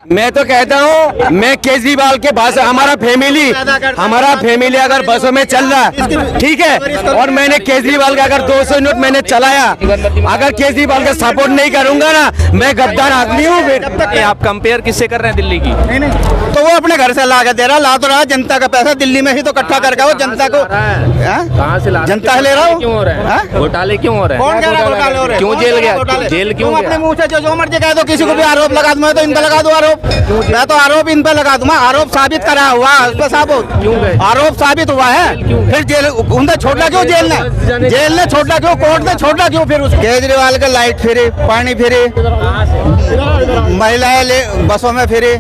मैं तो कहता हूँ, मैं केजरीवाल के बस हमारा फैमिली अगर बसों में चल रहा है ठीक है, और मैंने केजरीवाल का अगर 200 यूनिट मैंने चलाया, अगर केजरीवाल का सपोर्ट नहीं करूंगा ना, मैं गद्दार आदमी हूँ। फिर आप कंपेयर किससे कर रहे हैं दिल्ली की? तो वो अपने घर से ला के दे रहा, ला तो रहा जनता का पैसा, दिल्ली में ही तो इकट्ठा करके वो जनता को कहाँ से ला, जनता ले रहा हूँ। क्यों हो रहा है घोटाले? क्यों हो रहे हैं? कौन कह रहा है घोटाले हो रहे? क्यों जेल गया? जेल क्यों तुम गया? अपने मुंह से जो मर्जी कह दो, किसी को भी आरोप लगा दूं, मैं तो इन पे लगा दूं आरोप, मैं तो आरोप इन पे लगा दूंगा। आरोप साबित करा हुआ उस पे साबित, क्यों गए? आरोप साबित हुआ है, फिर जेल उन्हें छोड़ा क्यों? जेल ने छोड़ा क्यों? कोर्ट ने छोड़ा क्यों? फिर उस केजरीवाल का लाइट फ्री, पानी फ्री, महिलाएं बसों में फ्री।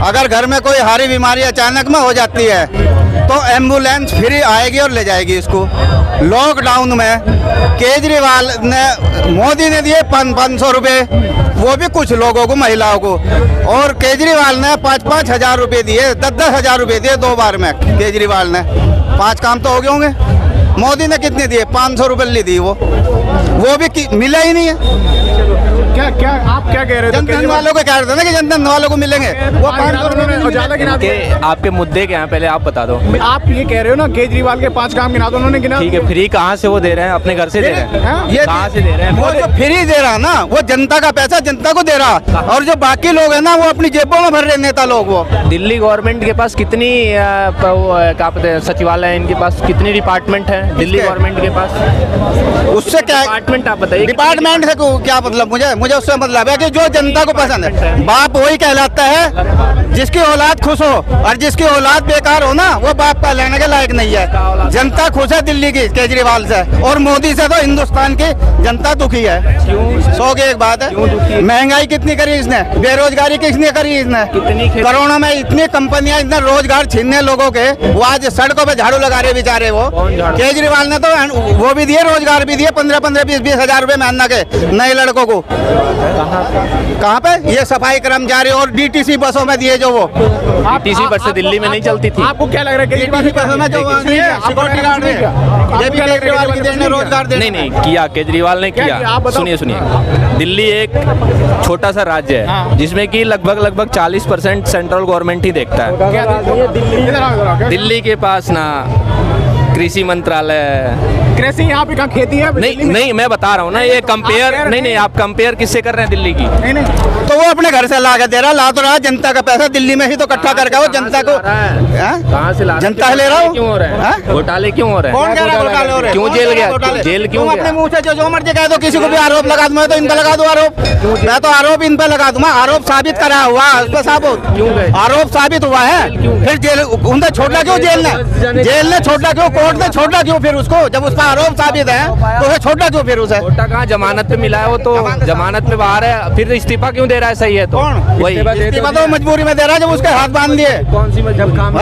अगर घर में कोई हारी बीमारी अचानक में हो जाती है तो एम्बुलेंस फ्री आएगी और ले जाएगी इसको। लॉकडाउन में केजरीवाल ने, मोदी ने दिए 500 रुपए, वो भी कुछ लोगों को, महिलाओं को, और केजरीवाल ने 5-5 हजार रुपए दिए, 10-10 हजार रुपए दिए 2 बार में। केजरीवाल ने 5 काम तो हो गए होंगे। मोदी ने कितने दिए? 500 रुपए ली दी, वो भी मिला ही नहीं है। क्या आप क्या कह रहे थे? जनधन वालों को कह रहे थे ना कि जनधन वालों को मिलेंगे, वो 500 रुपए। आपके मुद्दे क्या हैं पहले आप बता दो। आप ये कह रहे हो ना केजरीवाल के 5 काम गिना दो, उन्होंने गिना। ठीक है, फ्री कहाँ से वो दे रहे हैं? अपने घर से दे रहे हैं? ये कहाँ से दे रहे हैं? वो जो फ्री दे रहा ना, वो जनता का पैसा जनता को दे रहा, और जो बाकी लोग है ना, वो अपनी जेबों में भर रहे नेता लोग। वो दिल्ली गवर्नमेंट के पास कितनी क्या पता है सचिवालय है, इनके पास कितनी डिपार्टमेंट है दिल्ली गवर्नमेंट के पास? उससे क्या डिपार्टमेंट आप बताइए। डिपार्टमेंट से क्या मतलब? मुझे उससे मतलब है कि जो जनता को पसंद है। बाप वही कहलाता है जिसकी औलाद खुश हो, और जिसकी औलाद बेकार हो ना, वो बाप का लेने के लायक नहीं है। जनता खुश है दिल्ली की केजरीवाल से, और मोदी से तो हिंदुस्तान की जनता दुखी है। 100 की एक बात है, महंगाई कितनी करी इसने, बेरोजगारी कितनी करी इसने, कोरोना में इतनी कंपनियां, इतना रोजगार छीनने लोगों के, वो आज सड़कों पे झाड़ू लगा रहे बेचारे। वो केजरीवाल ने तो वो भी दिए, रोजगार भी दिए, 15-15, 20-20 हजार रुपए महीना के नए लड़कों को। कहाँ पे? ये सफाई कर्मचारी और डीटीसी बसों में दिए जो वो। डीटीसी बस से दिल्ली में नहीं चलती थी। आपको क्या लग रहा है केजरीवाल बसों में जो सिक्योरिटी गार्ड है, ये भी केजरीवाल की देन रोजगार दे। नहीं किया, केजरीवाल ने किया। सुनिए दिल्ली एक छोटा सा राज्य है जिसमें कि लगभग 40% सेंट्रल गवर्नमेंट ही देखता है। दिल्ली के पास ना कृषि मंत्रालय, कृषि यहाँ पे कहाँ खेती है? नहीं मैं बता रहा हूँ ना, ये कंपेयर नहीं आप कंपेयर किससे कर रहे हैं दिल्ली की? नहीं तो वो अपने घर से ला के दे रहा, ला तो रहा जनता का पैसा, दिल्ली में ही तो इकट्ठा करके वो जनता को। कहाँ से ला? जनता ले रहा हूँ। क्यों हो रहे हैं घोटाले? क्यों हो रहे हैं? कौन कह रहा है घोटाले हो रहे? क्यों जेल गया? जेल क्यों अपने मुंह से जो मर्जी कह दो, किसी को भी आरोप लगा दूं, मैं तो इन पे लगा दूं आरोप, मैं तो आरोप इन पे लगा दूंगा। आरोप साबित करा हुआ उस पे साबित, क्यों गए? आरोप साबित हुआ है, फिर जेल उन्हें छोड़ा क्यों? जेल ने छोड़ा क्यों? कोर्ट ने छोड़ा क्यों? फिर उसको जब उस पर आरोप साबित है तो उसे छोड़ा क्यों? फिर उसे छोटा कहाँ, जमानत पे मिला है वो तो, जमानत पे बाहर है, फिर इस्तीफा क्यों दे रहा है? सही है तो वही इस्तीफा तो मजबूरी में दे रहा है, जब उसके हाथ बांध दिए। कौन सी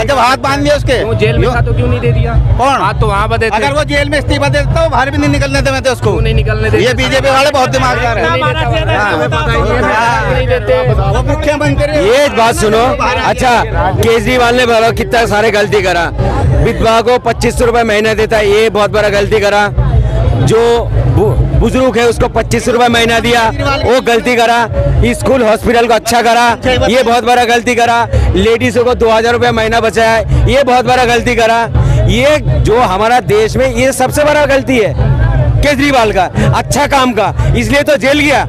जब हाथ बांध दिए उसके, जेल में था तो क्यों नहीं दे दिया? कौन? हाथ तो वहाँ बदे। अगर वो जेल में इस्तीफा देता तो बाहर भी नहीं निकलने देते उसको। नहीं निकलने देते। ये बीजेपी वाले बहुत दिमागदार है। वो मुख्यमंत्री, ये बात सुनो। अच्छा, केजरीवाल ने बताओ कितना सारे गलती करा। विधवा को 2500 रुपए महीना देता है, ये बहुत बड़ा गलती करा। जो बुजुर्ग है उसको 2500 रुपए महीना दिया, वो गलती करा। स्कूल हॉस्पिटल को अच्छा करा, ये बहुत बड़ा गलती करा। लेडीजों को 2000 रुपए महीना बचाया, ये बहुत बड़ा गलती करा। ये जो हमारा देश में ये सबसे बड़ा गलती है केजरीवाल का, अच्छा काम का, इसलिए तो जेल गया।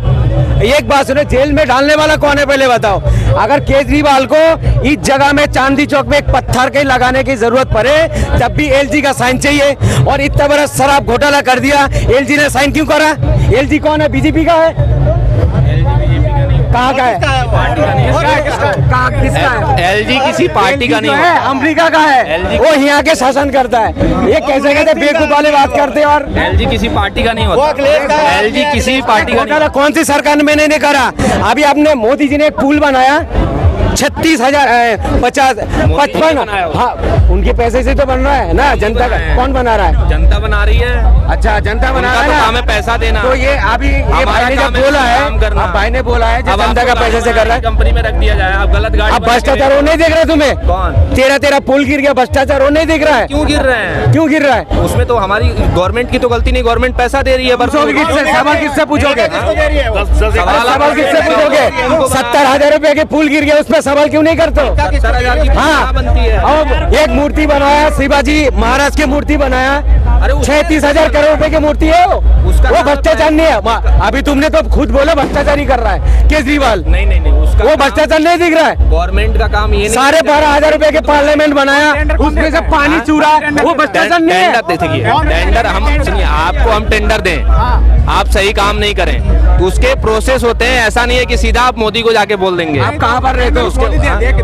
एक बात सुनो, जेल में डालने वाला कौन है पहले बताओ? अगर केजरीवाल को इस जगह में चांदी चौक में एक पत्थर के लगाने की जरूरत पड़े तब भी एलजी का साइन चाहिए, और इतना बड़ा शराब घोटाला कर दिया, एलजी ने साइन क्यों करा? एलजी कौन है? बीजेपी का है? कहाँ का है? किसका है? एलजी किसी पार्टी का नहीं है, अमेरिका का है। वो यहाँ के शासन करता है। ये कैसे कहते बेवकूफ वाले बात करते हैं। और एलजी किसी पार्टी का नहीं होता। एलजी किसी पार्टी का नहीं। कौन सी सरकार में नहीं करा? अभी आपने मोदी जी ने एक पुल बनाया, 36,000 50 55 बनाया वो। हाँ उनके पैसे से तो बन रहा है ना, जनता का कौन बना रहा है? जनता बना रही है। अच्छा जनता बना उनका रहा तो है काम ना। है पैसा देना। तो ये अभी ये हमारा भाई ने काम जब बोला है, काम करना। अब भाई ने बोला है जो अब जनता आपको का पैसे से कर रहा है, कंपनी में रख दिया जाए, आप गलत गाड़ी अब बना के भ्रष्टाचार वो नहीं दिख रहा है तुम्हें? कौन? तेरा पुल गिर गया, भ्रष्टाचार वो नहीं दिख रहा है? क्यों गिर रहे हैं? क्यों गिर रहा है? उसमें तो हमारी गवर्नमेंट की तो गलती नहीं, गवर्नमेंट पैसा दे रही है। पूछोगे किससे? सवाल किससे पूछोगे? सवाल किससे आप पूछोगे? उनको बना- 70,000 रुपए के पुल गिर गया, उस पर सवाल क्यों नहीं करते हो? 70,000 की हाँ बनती है। अब एक मूर्ति बनाया, शिवाजी महाराज की मूर्ति बनाया, अरे उसमें- 36,000 करोड़ रुपए की मूर्ति है उसका वो नाम भ्रष्टाचार नहीं है। अभी तुमने तो खुद बोला भ्रष्टाचार ही कर रहा है केजरीवाल, नहीं उसका वो काम- भ्रष्टाचार नहीं दिख रहा है। गवर्नमेंट का काम ये नहीं। 12,500 रुपए के पार्लियामेंट बनाया, उसमें से पानी चूरा, वो भ्रष्टाचार नहीं है। टेंडर देखिए, टेंडर हम सुनिए, आपको हम टेंडर दें, आप सही काम नहीं करें तो उसके प्रोसेस होते हैं। ऐसा नहीं है कि सीधा आप मोदी को जाके बोल देंगे। आप कहाँ पर रहते हो?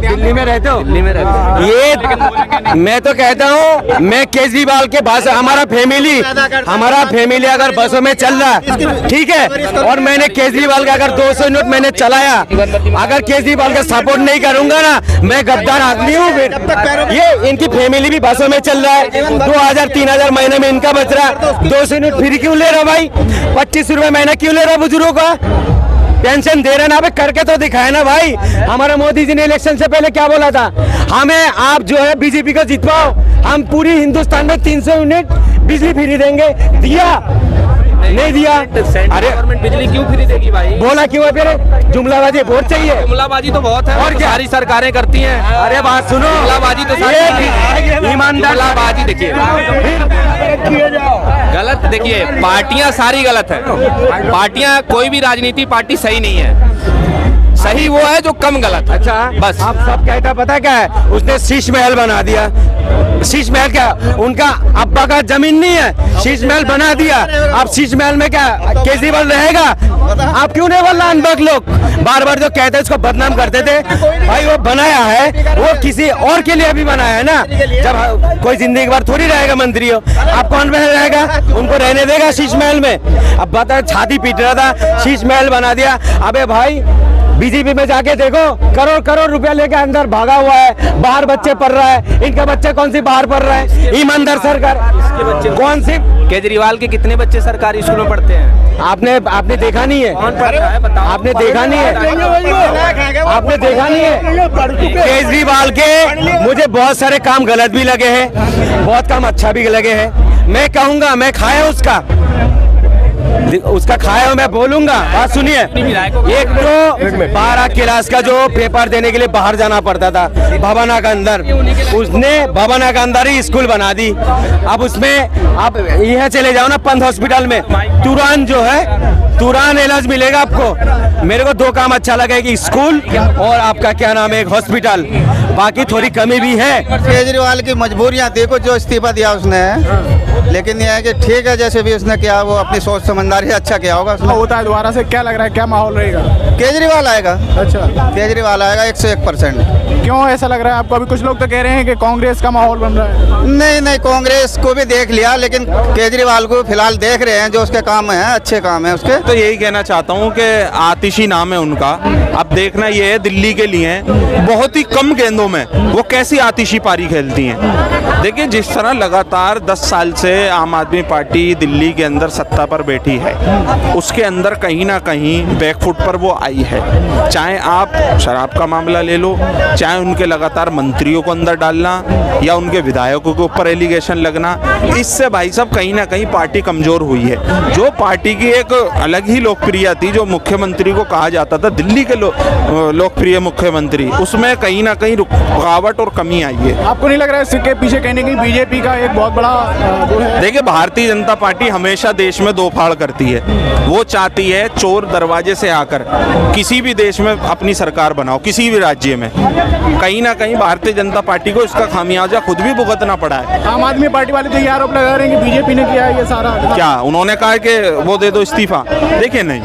दिल्ली में रहते हो? दिल्ली में रहते हैं। ये मैं तो कहता हूँ, मैं केजरीवाल के बस हमारा फैमिली अगर बसों में चल रहा है ठीक है, और मैंने केजरीवाल का अगर 200 यूनिट मैंने चलाया, अगर केजरीवाल का सपोर्ट नहीं करूंगा ना, मैं गद्दार आदमी हूँ। ये इनकी फैमिली भी बसों में चल रहा है, 2,000-3,000 महीने में इनका बच रहा है, 200 यूनिट फ्री क्यों ले रहा भाई? 25 रुपए महीना क्यों ले रहा बुजुर्गों का? पेंशन दे रहे ना, अबे करके तो दिखाए ना भाई। हमारा मोदी जी ने इलेक्शन से पहले क्या बोला था? हमें आप जो है बीजेपी को जितवाओ, हम पूरी हिंदुस्तान में 300 यूनिट बिजली फ्री देंगे। दिया? नहीं दिया। अरे गवर्नमेंट बिजली क्यों फ्री देगी भाई? बोला क्यों है फिर? जुमलाबाजी वोट चाहिए? जुमलाबाजी तो बहुत है और और क्या? सारी सरकारें करती हैं। अरे बात सुनो, जुमलाबाजी तो सारी ईमानदार जुमलाबाजी देखिए गलत। देखिए पार्टियां सारी गलत है, पार्टियां कोई भी राजनीति पार्टी सही नहीं है। सही वो है जो कम गलत है। अच्छा बस आप सब कहता पता क्या है? उसने शीश महल बना दिया। शीश महल क्या? उनका अब्बा का जमीन नहीं है, शीश महल बना दिया। अब शीश महल में क्या केजरीवाल रहेगा? आप क्यों नहीं बोल रहा? अनबक लोग बार बार जो कहते हैं उसको बदनाम करते थे, भाई वो बनाया है, वो किसी और के लिए भी बनाया है ना। जब कोई जिंदगी भर थोड़ी रहेगा मंत्री हो, आप कौन महल रहेगा? उनको रहने देगा शीश महल में? अब बता, छाती पीट रहा था, शीश महल बना दिया। अबे भाई बीजेपी में जाके देखो, करोड़ रुपया लेके अंदर भागा हुआ है, बाहर बच्चे पढ़ रहा है। इनका बच्चा कौन सी बाहर पढ़ रहा है? ईमानदार सरकार कौन सी? केजरीवाल के कितने बच्चे सरकारी स्कूल में पढ़ते हैं? आपने देखा नहीं है? कौन पढ़ता है बताओ? आपने देखा नहीं है? आपने देखा नहीं है? केजरीवाल के मुझे बहुत सारे काम गलत भी लगे हैं, बहुत काम अच्छा भी लगे हैं। मैं कहूँगा, मैं खाया उसका खाया हूं, मैं बोलूंगा। बात सुनिए, एक तो 12 क्लास का जो पेपर देने के लिए बाहर जाना पड़ता था भवना के अंदर, उसने भवना के अंदर ही स्कूल बना दी। अब उसमें आप यह चले जाओ ना पंत हॉस्पिटल में, तुरंत जो है तुरंत इलाज मिलेगा आपको। मेरे को 2 काम अच्छा लगा कि स्कूल और आपका क्या नाम है एक हॉस्पिटल, बाकी थोड़ी कमी भी है। केजरीवाल की मजबूरियां देखो, जो इस्तीफा दिया उसने, लेकिन यह है कि ठीक है, जैसे भी उसने किया वो अपनी सोच समझदारी से अच्छा किया होगा उसने। होता है दोबारा से, क्या लग रहा है, क्या माहौल रहेगा? केजरीवाल आएगा। अच्छा, केजरीवाल आएगा 101%। क्यों ऐसा लग रहा है आपको? अभी कुछ लोग तो कह रहे हैं कि कांग्रेस का माहौल बन रहा है। नहीं, कांग्रेस को भी देख लिया, लेकिन केजरीवाल को फिलहाल देख रहे हैं, जो उसके काम है अच्छे काम है उसके। तो यही कहना चाहता हूँ कि आतिशी नाम है उनका। अब देखना ये है दिल्ली के लिए बहुत ही कम गेंदों में वो कैसी आतिशी पारी खेलती हैं। देखिए जिस तरह लगातार 10 साल से आम आदमी पार्टी दिल्ली के अंदर सत्ता पर बैठी है, उसके अंदर कहीं ना कहीं बैकफुट पर वो आई है। चाहे आप शराब का मामला ले लो, चाहे उनके लगातार मंत्रियों को अंदर डालना या उनके विधायकों के ऊपर एलिगेशन लगना, इससे भाई साहब कहीं ना कहीं पार्टी कमजोर हुई है। जो पार्टी की एक अलग ही लोकप्रियता थी, जो मुख्यमंत्री को कहा जाता था दिल्ली के लोकप्रिय मुख्यमंत्री, उसमें कहीं ना कहीं रुकावट और कमी आई है। आपको नहीं लग रहा है इसके पीछे कहीं ना कहीं बीजेपी का एक बहुत बड़ा वो है? देखिए भारतीय जनता पार्टी हमेशा देश में 2 फाड़ करती है। वो चाहती है चोर दरवाजे से आकर किसी भी देश में अपनी सरकार बनाओ, किसी भी राज्य में। कहीं ना कहीं भारतीय जनता पार्टी को इसका खामियाजा खुद भी भुगतना पड़ा है। आम आदमी पार्टी वाले तो ये आरोप लगा रहे हैं कि बीजेपी ने किया है ये सारा। क्या उन्होंने कहा कि वो दे दो इस्तीफा? देखिए नहीं,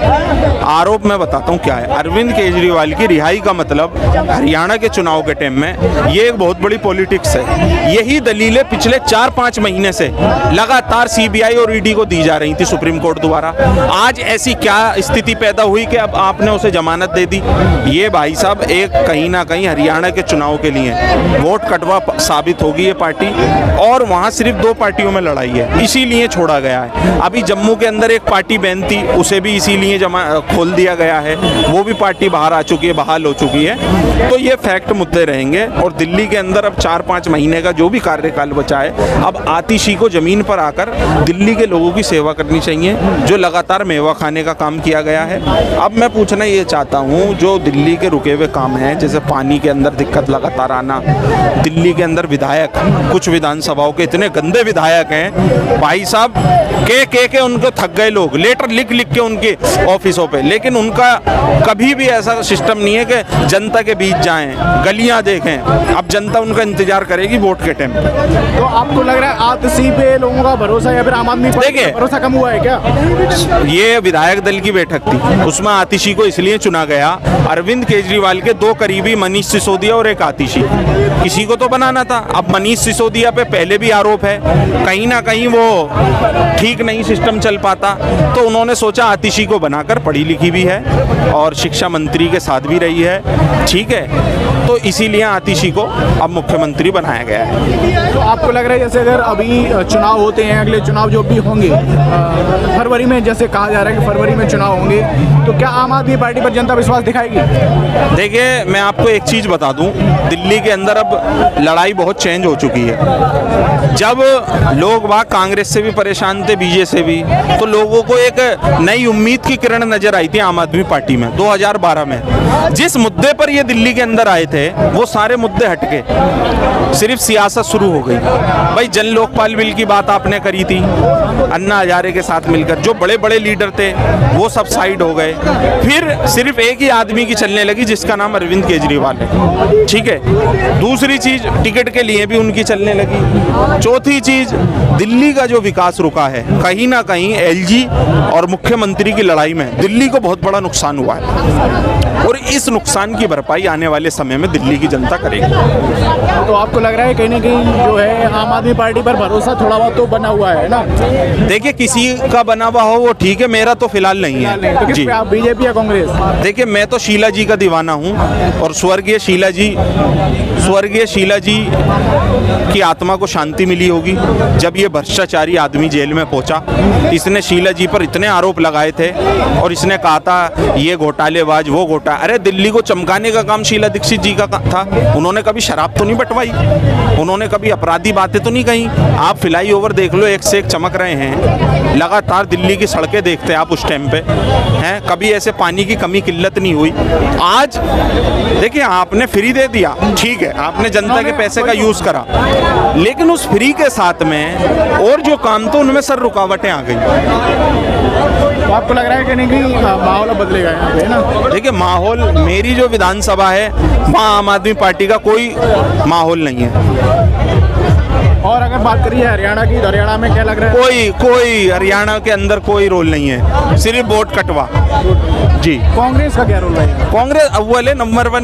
आरोप मैं बताता हूँ क्या है। अरविंद केजरीवाल की रिहाई का मतलब हरियाणा के चुनाव के टाइम में ये एक बहुत बड़ी पॉलिटिक्स है। यही दलीलें पिछले 4-5 महीने से लगातार सीबीआई और ईडी को दी जा रही थी सुप्रीम कोर्ट द्वारा। आज ऐसी क्या स्थिति पैदा हुई कि अब आपने उसे उसे जमानत दे दी। ये भाई साहब एक कहीं ना कहीं हरियाणा के चुनाव के लिए वोट कटवा साबित होगी ये पार्टी, और वहाँ सिर्फ 2 पार्टियों में लड़ाई है, इसीलिए छोड़ा गया है। अभी जम्मू के अंदर एक पार्टी बैन थी, उसे भी इसीलिए खोल दिया गया है, वो भी पार्टी बाहर आ चुकी है, बहाल हो चुकी है। तो ये फैक्ट मुद्दे रहेंगे। और दिल्ली के अंदर अब 4-5 महीने का जो भी कार्यकाल बचा है, अब आतिशी को जमीन पर आकर दिल्ली के लोगों की सेवा करनी चाहिए, जो लगातार मेवा खाने का काम किया गया है। अब मैं पूछना ये चाहता हूँ, जो दिल्ली के रुके हुए काम हैं, जैसे पानी के अंदर दिक्कत लगातार आना, दिल्ली के अंदर विधायक, कुछ विधानसभाओं के इतने गंदे विधायक हैं भाई साहब, के उनको थक गए लोग, लेटर लिख के उनके ऑफिसों पे, लेकिन उनका कभी भी ऐसा सिस्टम नहीं है कि जनता के बीच जाएं, गलियां देखें। अब जनता उनका इंतजार करेगी वोट के टाइम पे। तो आपको लग रहा है आतिशी पे लोगों का भरोसा या फिर आम आदमी पार्टी का भरोसा कम हुआ है क्या? ये विधायक दल की बैठक थी, उसमें आतिशी को इसलिए चुना गया, अरविंद केजरीवाल के 2 करीबी मनीष सिसोदिया और एक आतिशी, किसी को तो बनाना था। अब मनीष सिसोदिया पे पहले भी आरोप है, कहीं ना कहीं वो ठीक नहीं सिस्टम चल पाता, तो उन्होंने सोचा आतिशी को बनाकर, पढ़ी लिखी भी है और शिक्षा मंत्री के साथ भी रही है, ठीक है, तो इसीलिए आतिशी को अब मुख्यमंत्री बनाया गया है। तो आपको लग रहा है जैसे अगर अभी चुनाव होते हैं, अगले चुनाव जो भी होंगे फरवरी में, जैसे कहा जा रहा है कि फरवरी में चुनाव होंगे, तो क्या आम आदमी पार्टी पर जनता विश्वास दिखाएगी? देखिए, मैं आपको एक चीज़ बता दूं, दिल्ली के अंदर अब लड़ाई बहुत चेंज हो चुकी है। जब लोग वहाँ कांग्रेस से भी परेशान थे, बीजेपी से भी, तो लोगों को एक नई उम्मीद की किरण नजर आई थी आम आदमी पार्टी में 2012 में। जिस मुद्दे पर ये दिल्ली के अंदर आए थे, वो सारे मुद्दे हटके सिर्फ सियासत शुरू हो गई। भाई जन लोकपाल बिल की बात आपने करी थी अन्ना हजारे के साथ मिलकर, जो बड़े बड़े लीडर थे वो सब साइड हो गए, फिर सिर्फ एक ही आदमी की चलने लगी जिसका नाम अरविंद केजरीवाल है, ठीक है। दूसरी चीज, टिकट के लिए भी उनकी चलने लगी। चौथी चीज, दिल्ली का जो विकास रुका है, कहीं ना कहीं एलजी और मुख्यमंत्री की लड़ाई में दिल्ली को बहुत बड़ा नुकसान हुआ है, और इस नुकसान की भरपाई आने वाले समय में दिल्ली की जनता करेगी। तो आपको लग रहा है कहीं ना कहीं जो है आम आदमी पार्टी पर भरोसा थोड़ा बहुत तो बना हुआ है ना? देखिए, किसी का बना हुआ हो वो ठीक है, मेरा तो फिलहाल नहीं है। तो किस पे आप, बीजेपी या कांग्रेस? देखिए, मैं तो शीला जी का दीवाना हूँ, और स्वर्गीय शीला जी की आत्मा को शांति मिली होगी जब ये भ्रष्टाचारी आदमी जेल में पहुंचा। इसने शीला जी पर इतने आरोप लगाए थे और इसने कहा था ये घोटालेबाज, वो घोटाला। अरे दिल्ली को चमकाने का काम शीला दीक्षित जी का था। उन्होंने कभी शराब तो नहीं बंटवाई, उन्होंने कभी अपराधी बातें तो नहीं कही। आप फ्लाईओवर देख लो, एक से एक चमक रहे हैं। लगातार दिल्ली की सड़कें देखते हैं आप उस टाइम पे हैं, कभी ऐसे पानी की कमी किल्लत नहीं हुई। आज देखिए, आपने फ्री दे दिया, ठीक है, आपने जनता के पैसे का यूज करा, लेकिन उस फ्री के साथ में और जो काम तो उनमें सर रुकावटें आ गई। तो आपको लग रहा है कि नहीं कि माहौल बदलेगा यहाँ पे, है ना? देखिए, माहौल, मेरी जो विधानसभा है वहाँ आम आदमी पार्टी का कोई माहौल नहीं है। और अगर बात करिए हरियाणा की, तो हरियाणा में क्या लग रहा है? कोई हरियाणा के अंदर कोई रोल नहीं है, सिर्फ वोट कटवा। जी, कांग्रेस का क्या रोल है? कांग्रेस अव्वल है, नंबर 1।